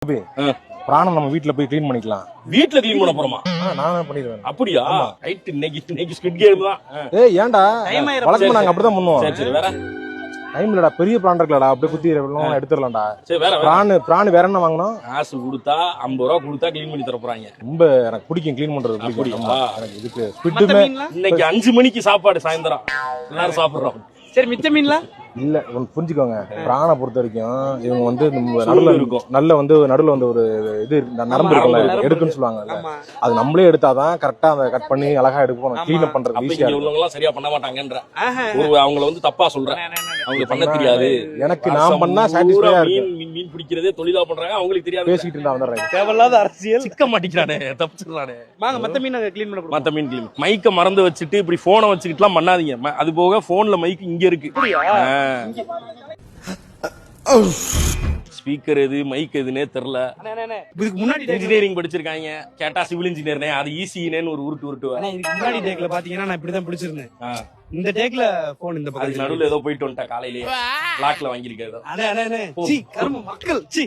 பிராணம் நம்ம வீட்டுல போய் கிளீன் பண்ணிக்கலாம். வீட்டுல கிளீன் பண்ண போறோமா? நானே பண்ணிடுவேன். அப்படியா? ரைட், இன்னைக்கு ஸ்குவிட் கேம் தான். ஏய் ஏன்டா வழக்கமா நாங்க அப்படிதான் பண்ணுவோம். சரி சரி, வேற டைம் இல்லடா, பெரிய பிரான் இருக்கலடா, அப்படியே குத்தி எடுத்துடலாம்டா. சரி, வேற பிரான் வேற என்ன வாங்கணும்? காசு கொடுத்தா 50 ரூபா கொடுத்தா கிளீன் பண்ணி தர போறாங்க. ரொம்ப எனக்கு பிடிக்கும் கிளீன் பண்றது. அப்படியா? எனக்கு இதுக்கு ஸ்குவிட்டுமே இன்னைக்கு 5 மணிக்கு சாப்பாடு சாயந்தரம் எல்லாரும் சாப்பிடுறோம். சரி, மிச்ச மீன்லாம் இல்ல. புரிஞ்சுக்கோங்க, பிரானை பொறுத்த வரைக்கும் இவங்க வந்து நடுவுல இருக்கும், நடுவுல வந்து ஒரு இது நரம்பு இருக்கும்ல, எடுக்குன்னு சொல்லுவாங்க. அது நம்மளே எடுத்தாதான் கரெக்டா அந்த கட் பண்ணி அழகா எடுப்போம். கிளீன் பண்றது ஈஸியா இங்க உள்ளவங்க எல்லாம் சரியா பண்ண மாட்டாங்கன்ற அவங்கள வந்து தப்பா சொல்றேன். அவங்க பண்ண தெரியாது. எனக்கு நான் பண்ணா சாட்டிஸ்ஃபையா இருக்கு. மீன் பிடிக்கிறதே தொழிலா பண்றாங்க, அவங்களுக்கு தெரியாது. பேசிக்கிட்டு இருந்தா வந்துடுறேன். தேவையில்லாத அரசியல். சிக்க மாட்டேங்கிறானே, தப்பிச்சிடறானே. வாங்க மத்த மீன் கிளீன் பண்ண போறோம். மத்த மீன் கிளீன். மைக்க மறந்து வச்சுட்டு இப்படி போனை வச்சுக்கிட்டுலாம் பண்ணாதீங்க. அது போக போன்ல மைக் இங்க இருக்கு. ஸ்பீக்கர் எது மைக் எதுனே தெரியல. இதுக்கு முன்னாடி இன்ஜினியரிங் படிச்சிருக்காங்க, கேட்டா சிவில் இன்ஜினியர்னே, அது ஈஸினேன்னு ஒரு உருட்டுவேன். இதுக்கு முன்னாடி டேக்ல பாத்தீங்கன்னா நான் இப்படிதான் பிடிச்சிருந்தேன். இந்த டேக்ல போன் இந்த அதுக்கு நடுவுல ஏதோ போயிட்டு வந்துட்டா காலையிலேயே பிளாக்ல வாங்கியிருக்காரு. மக்கள்